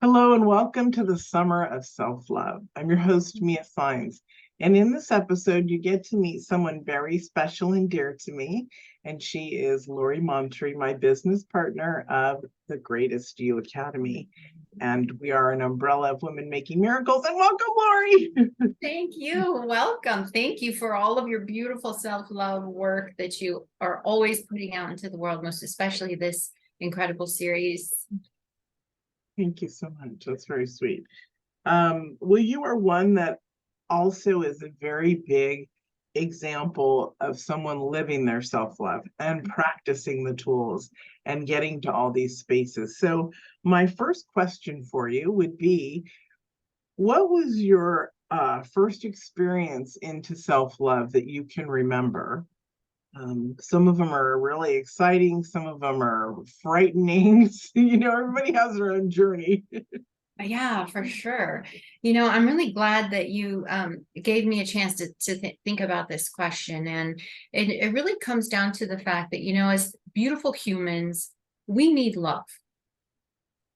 Hello and welcome to the Summer of Self-Love. I'm your host, Mia Saenz. And in this episode, you get to meet someone very special and dear to me. And she is Lori Montry, my business partner of the Greatest You Academy. And we are an umbrella of women making miracles. And welcome, Lori. Thank you. Welcome. Thank you for all of your beautiful self-love work that you are always putting out into the world, most especially this incredible series. Thank you so much. That's very sweet. Well, you are one that also is a very big example of someone living their self-love and practicing the tools and getting to all these spaces. So my first question for you would be, what was your first experience into self-love that you can remember? Some of them are really exciting, some of them are frightening. Everybody has their own journey. Yeah, for sure. I'm really glad that you gave me a chance to think about this question. And it really comes down to the fact that, as beautiful humans, we need love.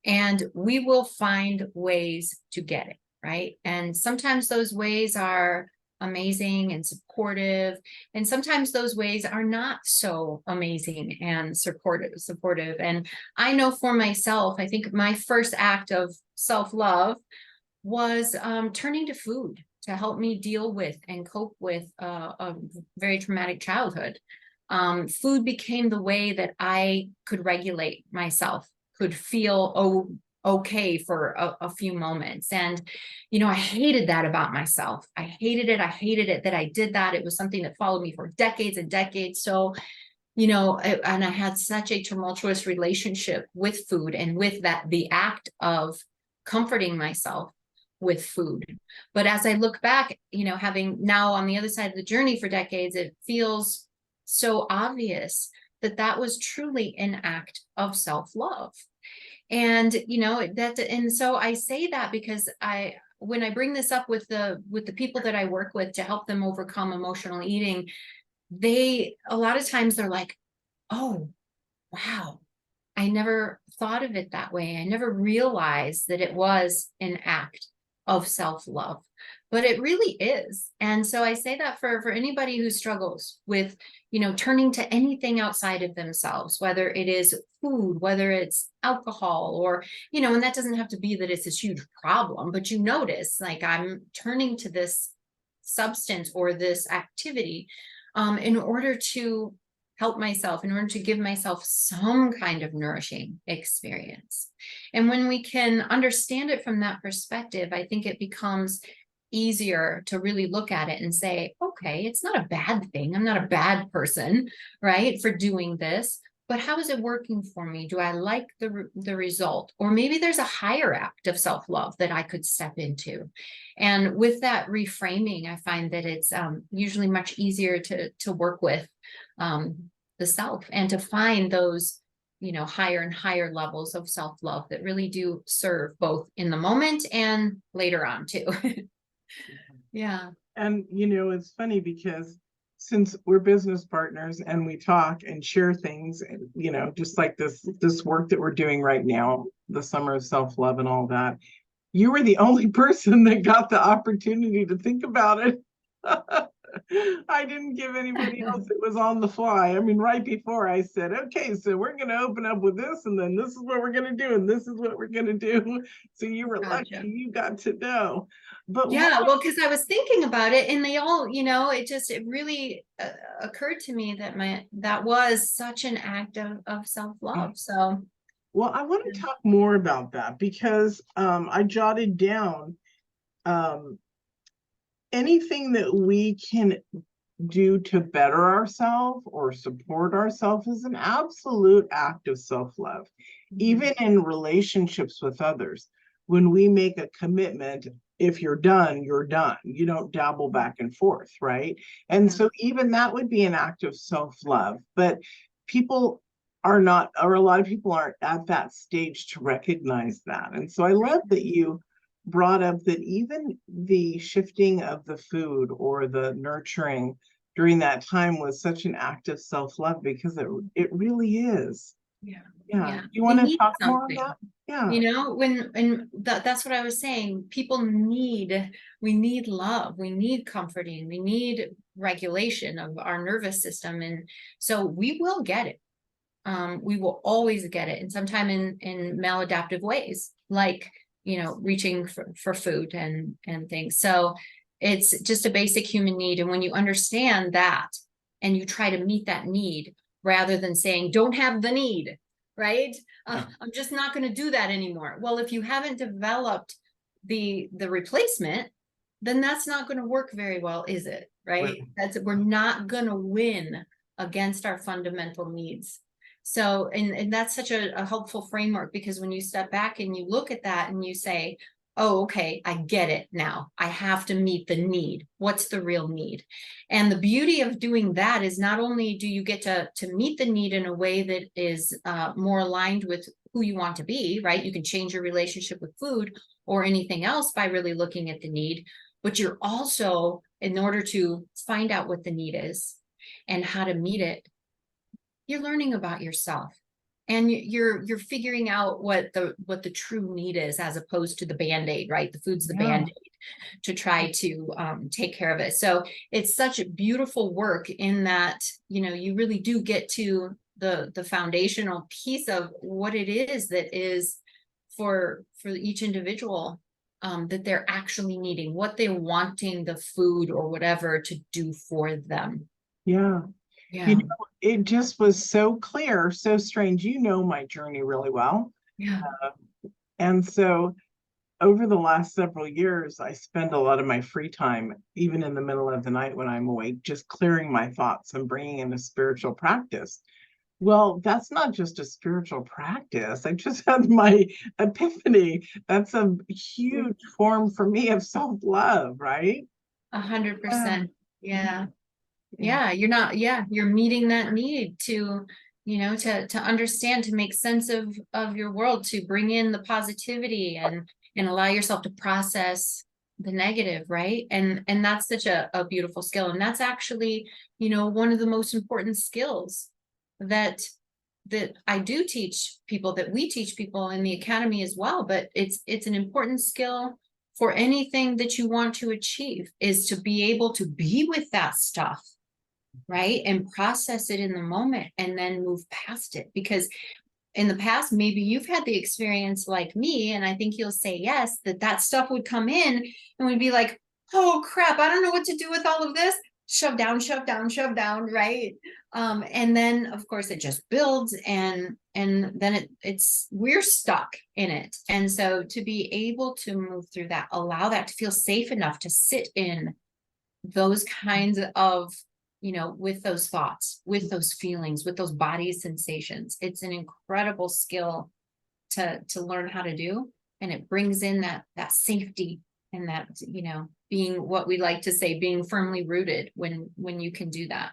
And we will find ways to get it, right? And sometimes those ways are amazing and supportive, and sometimes those ways are not so amazing and supportive. And I know for myself, I think my first act of self-love was turning to food to help me deal with and cope with a very traumatic childhood. Food became the way that I could regulate myself, could feel okay for a few moments. And, I hated that about myself. I hated it. I hated it that I did that. It was something that followed me for decades and decades. So, and I had such a tumultuous relationship with food and with the act of comforting myself with food. But as I look back, having now on the other side of the journey for decades, it feels so obvious that was truly an act of self-love. And so I say that because when I bring this up with the people that I work with to help them overcome emotional eating, a lot of times they're like, oh, wow, I never thought of it that way. I never realized that it was an act of self-love, but it really is. And so I say that for anybody who struggles with, turning to anything outside of themselves, whether it is food, whether it's alcohol, or, and that doesn't have to be that it's this huge problem, but you notice, like, I'm turning to this substance or this activity in order to help myself, in order to give myself some kind of nourishing experience. And when we can understand it from that perspective, I think it becomes easier to really look at it and say, okay, it's not a bad thing. I'm not a bad person, right, for doing this. But how is it working for me? Do I like the result? Or maybe there's a higher act of self-love that I could step into. And with that reframing, I find that it's usually much easier to work with the self and to find those, higher and higher levels of self-love that really do serve both in the moment and later on too. Yeah. And it's funny because since we're business partners and we talk and share things, just like this work that we're doing right now, the Summer of Self-Love and all that, you were the only person that got the opportunity to think about it. I didn't give anybody else. It was on the fly. I mean, right before I said, okay, so we're going to open up with this, and then this is what we're going to do, and this is what we're going to do. So you were lucky you got to know. But yeah, well, because I was thinking about it, and they all, it really occurred to me that that was such an act of self-love. So, well, I want to talk more about that because I jotted down anything that we can do to better ourselves or support ourselves is an absolute act of self-love. Even in relationships with others, when we make a commitment, if you're done, you're done. You don't dabble back and forth, right? And so even that would be an act of self-love. But people are not, or a lot of people aren't at that stage to recognize that. And so I love that you brought up that even the shifting of the food or the nurturing during that time was such an act of self-love, because it really is. yeah. You want to talk more on that? Yeah. And that's what I was saying. We need love, we need comforting, we need regulation of our nervous system. And so we will get it. We will always get it. And sometime in maladaptive ways, like, reaching for food and things. So it's just a basic human need. And when you understand that and you try to meet that need rather than saying, don't have the need, right? I'm just not going to do that anymore. Well, if you haven't developed the replacement, then that's not going to work very well, is it? Right? We're not going to win against our fundamental needs. So, and that's such a helpful framework, because when you step back and you look at that and you say, oh, okay, I get it now. I have to meet the need. What's the real need? And the beauty of doing that is not only do you get to meet the need in a way that is more aligned with who you want to be, right? You can change your relationship with food or anything else by really looking at the need, but you're also, in order to find out what the need is and how to meet it, you're learning about yourself, and you're figuring out what the true need is, as opposed to the Band-Aid, right? The food's the Band-Aid to try to take care of it. So it's such a beautiful work in that, you really do get to the foundational piece of what it is that is for each individual, that they're actually needing, what they're wanting the food or whatever to do for them. Yeah. Yeah. It just was so clear, so strange. My journey really well. Yeah. And so over the last several years, I spend a lot of my free time, even in the middle of the night when I'm awake, just clearing my thoughts and bringing in a spiritual practice. Well, that's not just a spiritual practice. I just had my epiphany. That's a huge form for me of self-love, right? 100%. Yeah. Yeah. You're meeting that need to, to understand, to make sense of your world, to bring in the positivity and allow yourself to process the negative, right? And that's such a beautiful skill. And that's actually, one of the most important skills that I do teach people, that we teach people in the academy as well. But it's an important skill for anything that you want to achieve, is to be able to be with that stuff, right? And process it in the moment and then move past it. Because in the past, maybe you've had the experience like me, and I think you'll say yes, that stuff would come in and we'd be like, oh crap, I don't know what to do with all of this. Shove down, shove down, shove down, right? And then of course it just builds, and then we're stuck in it. And so to be able to move through that, allow that to feel safe enough to sit in those kinds of, with those thoughts, with those feelings, with those body sensations, it's an incredible skill to learn how to do. And it brings in that safety, and that, being, what we like to say, being firmly rooted when you can do that.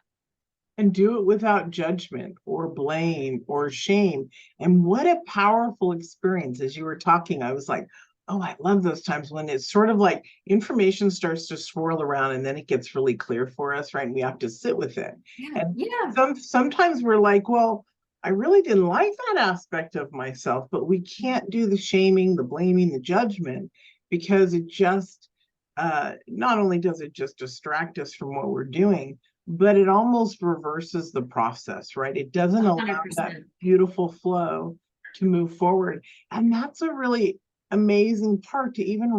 And do it without judgment or blame or shame. And what a powerful experience. As you were talking, I was like, oh, I love those times when it's sort of like information starts to swirl around and then it gets really clear for us, right? And we have to sit with it. Yeah. And Yeah. sometimes we're like, well, I really didn't like that aspect of myself, but we can't do the shaming, the blaming, the judgment, because it just, not only does it just distract us from what we're doing, but it almost reverses the process, right? It doesn't allow 100%. that beautiful flow to move forward. And that's a really amazing part, to even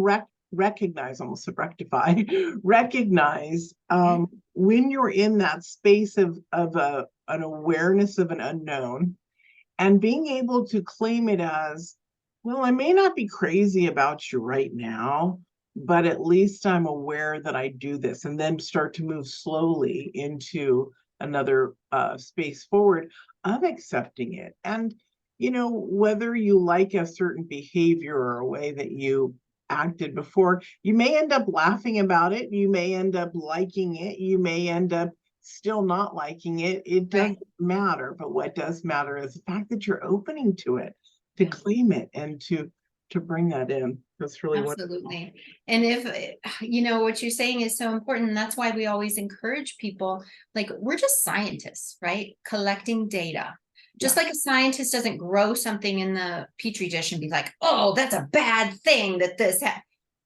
recognize, almost rectify, recognize when you're in that space of an awareness of an unknown, and being able to claim it as, well, I may not be crazy about you right now, but at least I'm aware that I do this, and then start to move slowly into another space forward of accepting it. And, whether you like a certain behavior or a way that you acted before, you may end up laughing about it. You may end up liking it. You may end up still not liking it. It doesn't matter. But what does matter is the fact that you're opening to it, to claim it, and to bring that in. That's really absolutely wonderful. And if what you're saying is so important, and that's why we always encourage people, like, we're just scientists, right? Collecting data. Just like a scientist doesn't grow something in the petri dish and be like, oh, that's a bad thing that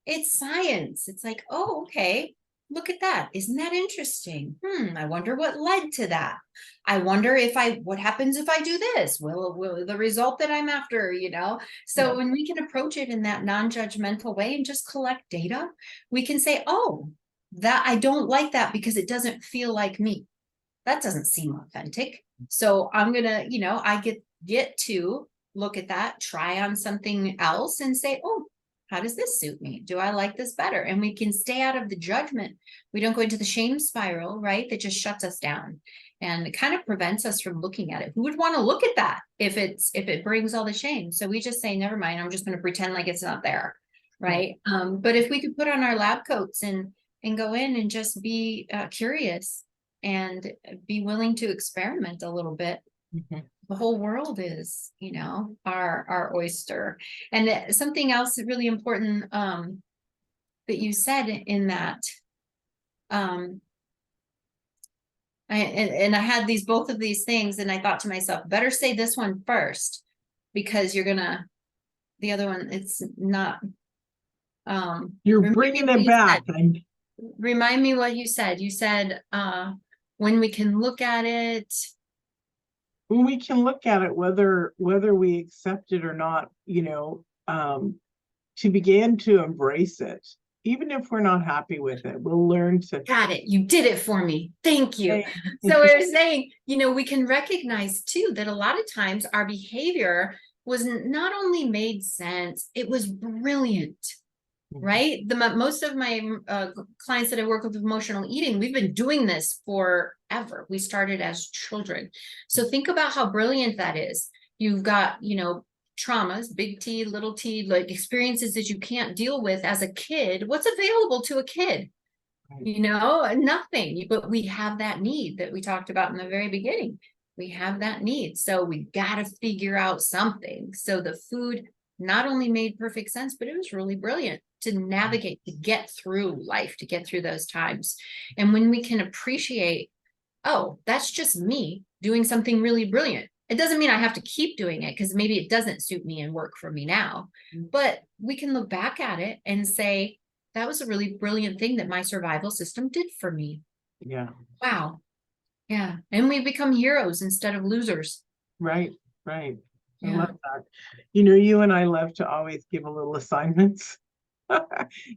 it's science. It's like, oh, okay, look at that. Isn't that interesting? I wonder what led to that. I wonder what happens if I do this? Will the result that I'm after, So when we can approach it in that non-judgmental way and just collect data, we can say, oh, that I don't like that because it doesn't feel like me. That doesn't seem authentic. So I'm gonna, I get to look at that, try on something else and say, oh, how does this suit me? Do I like this better? And we can stay out of the judgment. We don't go into the shame spiral, right? That just shuts us down and it kind of prevents us from looking at it. Who would want to look at that if it brings all the shame? So we just say, never mind, I'm just going to pretend like it's not there. Right. But if we could put on our lab coats and go in and just be curious and be willing to experiment a little bit. The whole world is, our oyster. And something else really important that you said in that, and I had both of these things, and I thought to myself, better say this one first, because the other one, it's not. You're bringing it back. Remind me what you said. You said, when we can look at it. When we can look at it, whether we accept it or not, to begin to embrace it, even if we're not happy with it, we'll learn to. Got it. You did it for me. Thank you. So we're saying, we can recognize too that a lot of times our behavior was not only made sense, it was brilliant. Right? Most of my clients that I work with emotional eating, we've been doing this forever. We started as children. So think about how brilliant that is. You've got, traumas, big T, little t, like experiences that you can't deal with as a kid. What's available to a kid? Nothing. But we have that need that we talked about in the very beginning. We have that need. So we got to figure out something. So the food not only made perfect sense, but it was really brilliant to navigate, to get through life, to get through those times. And when we can appreciate, oh, that's just me doing something really brilliant. It doesn't mean I have to keep doing it because maybe it doesn't suit me and work for me now. But we can look back at it and say, that was a really brilliant thing that my survival system did for me. Yeah. Wow. Yeah. And we become heroes instead of losers. Right. I love that. You and I love to always give a little assignments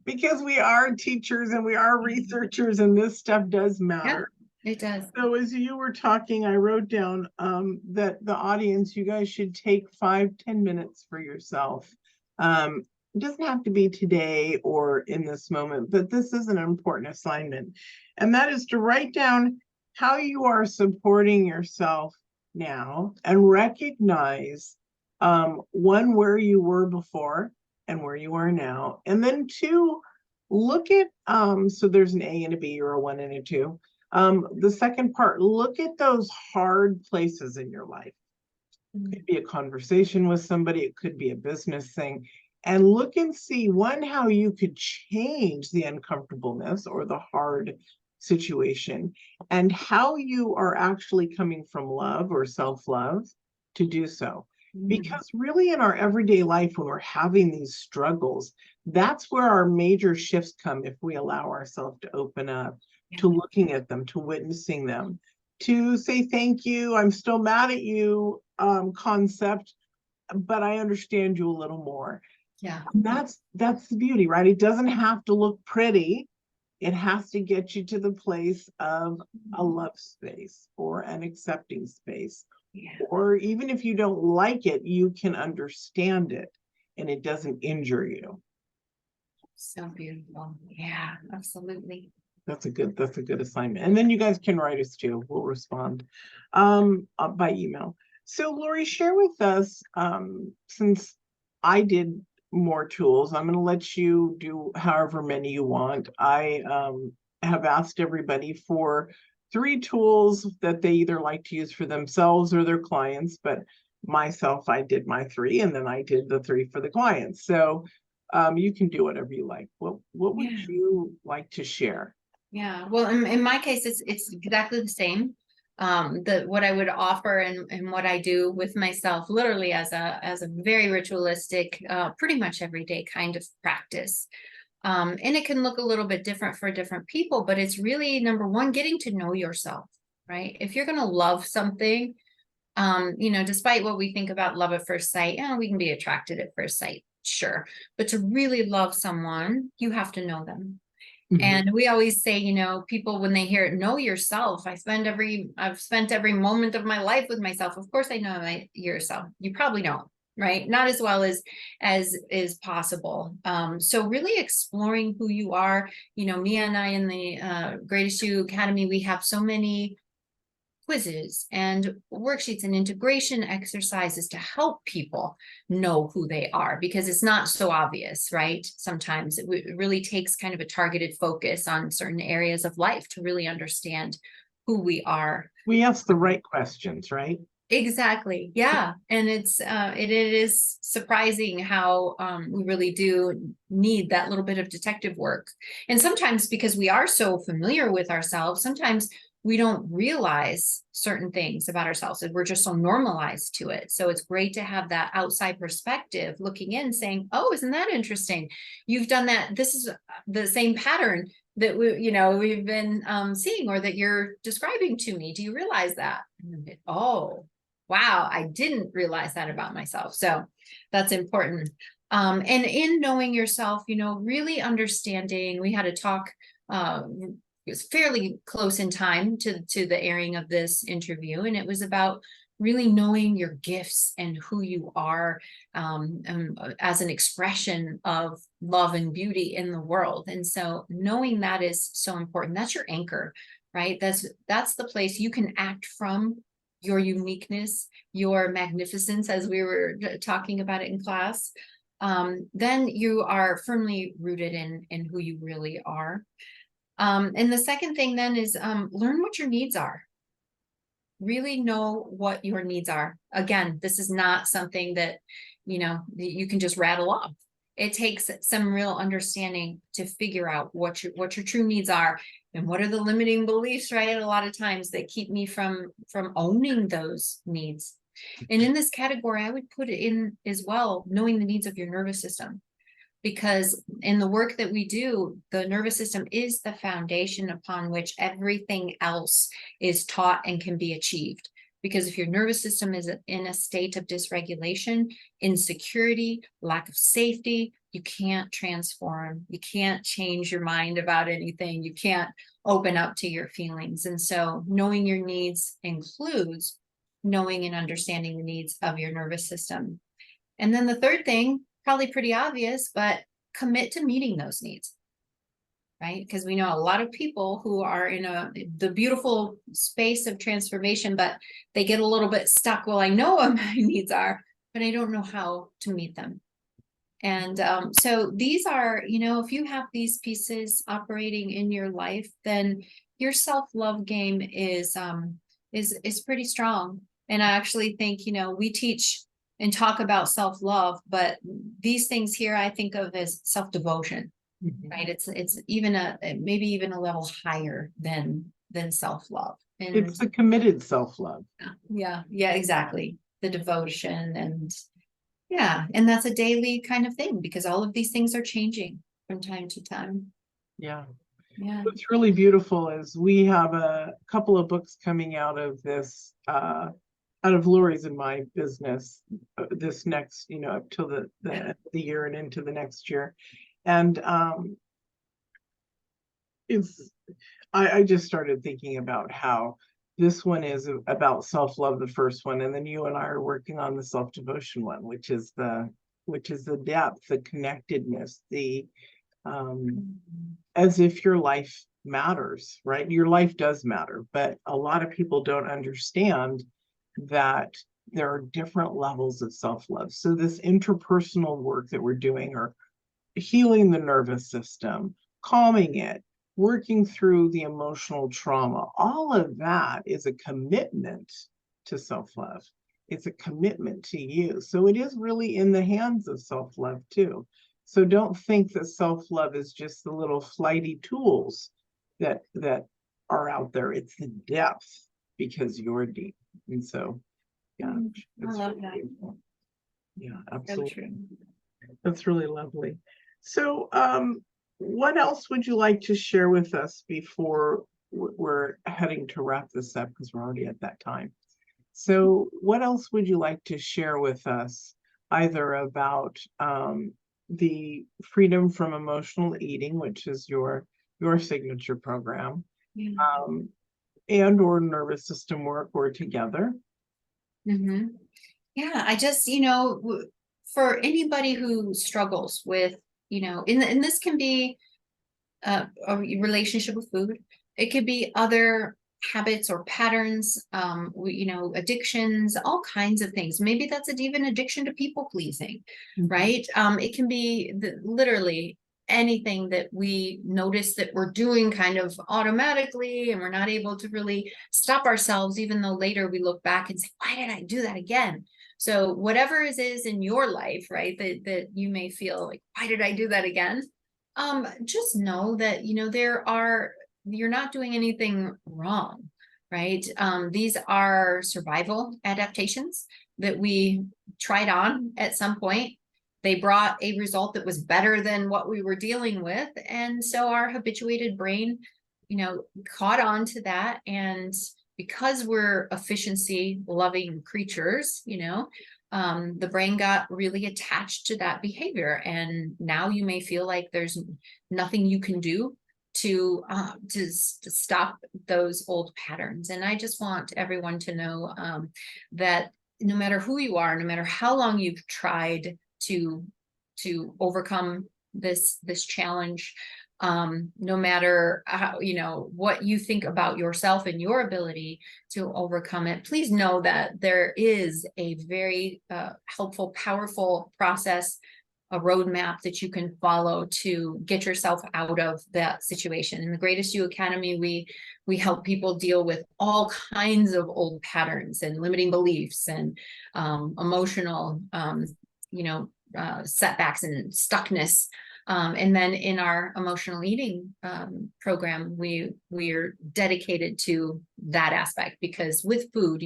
because we are teachers and we are researchers, and this stuff does matter. Yeah, it does. So as you were talking, I wrote down that the audience, you guys should take 5-10 minutes for yourself. It doesn't have to be today or in this moment, but this is an important assignment. And that is to write down how you are supporting yourself now and recognize one, where you were before and where you are now, and then 2, look at so there's an A and a B or a 1 and a 2. The second part, look at those hard places in your life. It could be a conversation with somebody, it could be a business thing, and look and see, 1, how you could change the uncomfortableness or the hard situation, and how you are actually coming from love or self-love to do so. Because really in our everyday life, when we're having these struggles, that's where our major shifts come if we allow ourselves to open up to looking at them, to witnessing them, to say thank you, I'm still mad at you concept, but I understand you a little more. Yeah. That's the beauty, right? It doesn't have to look pretty. It has to get you to the place of a love space or an accepting space. Or even if you don't like it, you can understand it and it doesn't injure you. So beautiful. Yeah, absolutely. That's a good assignment. And then you guys can write us too. We'll respond by email. So Lori, share with us, since I did more tools, I'm going to let you do however many you want. I have asked everybody for 3 tools that they either like to use for themselves or their clients, but myself, I did my 3, and then I did the 3 for the clients. So you can do whatever you like. What would you like to share? Yeah, well, in my case, it's exactly the same. what I would offer and what I do with myself, literally as a very ritualistic, pretty much everyday kind of practice. And it can look a little bit different for different people, but it's really, number one, getting to know yourself, right? If you're going to love something, despite what we think about love at first sight, we can be attracted at first sight, sure. But to really love someone, you have to know them. And we always say, people, when they hear it, know yourself. I've spent every moment of my life with myself. Of course, I know yourself. You probably don't, right? Not as well as is possible. So really exploring who you are. Mia and I in the Greatest You Academy, we have so many quizzes and worksheets and integration exercises to help people know who they are, because it's not so obvious, right? Sometimes it really takes kind of a targeted focus on certain areas of life to really understand who we are. We ask the right questions, right? Exactly. Yeah. And it is surprising how we really do need that little bit of detective work. And sometimes, because we are so familiar with ourselves, sometimes we don't realize certain things about ourselves, and we're just so normalized to it. So it's great to have that outside perspective looking in, saying, oh, isn't that interesting? You've done that. This is the same pattern that we've been seeing, or that you're describing to me. Do you realize that? Oh, wow, I didn't realize that about myself. So that's important. And in knowing yourself, really understanding, we had a talk, it was fairly close in time to the airing of this interview, and it was about really knowing your gifts and who you are as an expression of love and beauty in the world. And so knowing that is so important. That's your anchor, right? That's the place you can act from, your uniqueness, your magnificence, as we were talking about it in class. Then you are firmly rooted in who you really are. And the second thing then is learn what your needs are. Really know what your needs are. Again, this is not something that, you can just rattle off. It takes some real understanding to figure out what your true needs are, and what are the limiting beliefs, right? A lot of times that keep me from owning those needs. And in this category, I would put it in as well, knowing the needs of your nervous system. Because in the work that we do, the nervous system is the foundation upon which everything else is taught and can be achieved. Because if your nervous system is in a state of dysregulation, insecurity, lack of safety, you can't transform, you can't change your mind about anything, you can't open up to your feelings. And so knowing your needs includes knowing and understanding the needs of your nervous system. And then the third thing, probably pretty obvious, but commit to meeting those needs, right? Because we know a lot of people who are in the beautiful space of transformation, but they get a little bit stuck. Well, I know what my needs are, but I don't know how to meet them. And so these are, if you have these pieces operating in your life, then your self-love game is pretty strong. And I actually think, we teach and talk about self-love, but these things here I think of as self-devotion, right? It's maybe even a level higher than self-love. And it's the committed self-love. Yeah, exactly. The devotion, and that's a daily kind of thing, because all of these things are changing from time to time. Yeah. What's really beautiful is we have a couple of books coming out of this, out of Lori's and my business, this next, up till the year and into the next year. And I just started thinking about how this one is about self-love, the first one, and then you and I are working on the self-devotion one, which is the depth, the connectedness, the as if your life matters, right? Your life does matter, but a lot of people don't understand that there are different levels of self-love. So this interpersonal work that we're doing, or healing the nervous system, calming it, working through the emotional trauma, all of that is a commitment to self-love. It's a commitment to you. So it is really in the hands of self-love too. So don't think that self-love is just the little flighty tools that are out there. It's the depth because you're deep. And so, yeah, I it's love really that. beautiful. Yeah, So absolutely. true. That's really lovely. So, what else would you like to share with us before we're heading to wrap this up, because we're already at that time? So, what else would you like to share with us, either about the freedom from emotional eating, which is your signature program, Yeah. and or nervous system work, or together? Mhm. Yeah, I just, for anybody who struggles with, and this can be a relationship with food. It could be other habits or patterns, addictions, all kinds of things. Maybe that's even addiction to people pleasing, Mhm. right? It can be literally anything that we notice that we're doing kind of automatically and we're not able to really stop ourselves, even though later we look back and say, why did I do that again? So whatever it is in your life, right, that you may feel like, why did I do that again? Just know that, you're not doing anything wrong, right? These are survival adaptations that we tried on at some point. They brought a result that was better than what we were dealing with. And so our habituated brain, caught on to that. And because we're efficiency loving creatures, the brain got really attached to that behavior, and now you may feel like there's nothing you can do to stop those old patterns. And I just want everyone to know that no matter who you are, no matter how long you've tried to overcome this challenge, no matter how, what you think about yourself and your ability to overcome it, please know that there is a very helpful, powerful process, a roadmap that you can follow to get yourself out of that situation. In the Greatest You Academy, we help people deal with all kinds of old patterns and limiting beliefs and emotional setbacks and stuckness. And then in our emotional eating program, we're dedicated to that aspect, because with food,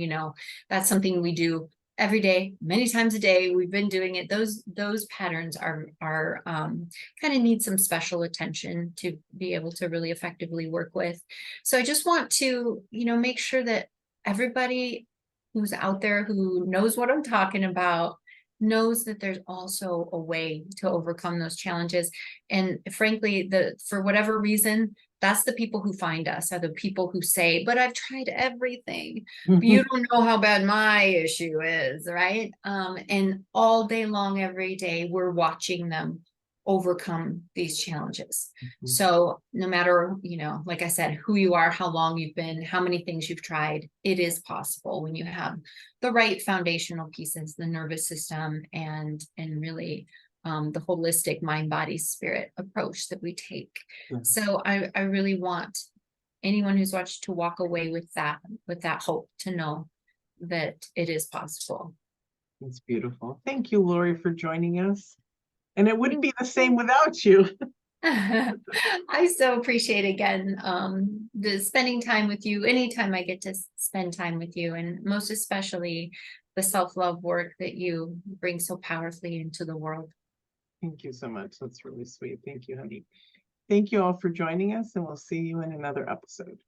that's something we do every day, many times a day. We've been doing it. Those patterns are kind of need some special attention to be able to really effectively work with. So I just want to, make sure that everybody who's out there who knows what I'm talking about knows that there's also a way to overcome those challenges. And frankly, for whatever reason, that's the people who find us, are the people who say, but I've tried everything. You don't know how bad my issue is, right? And all day long, every day, we're watching them overcome these challenges. So no matter, like I said, who you are, how long you've been, how many things you've tried, it is possible when you have the right foundational pieces, the nervous system, and really the holistic mind, body, spirit approach that we take. So I really want anyone who's watched to walk away with that hope, to know that it is possible. It's beautiful. Thank you, Lori, for joining us. And it wouldn't be the same without you. I so appreciate, again, the spending time with you anytime I get to spend time with you, and most especially the self-love work that you bring so powerfully into the world. Thank you so much. That's really sweet. Thank you, honey. Thank you all for joining us, and we'll see you in another episode.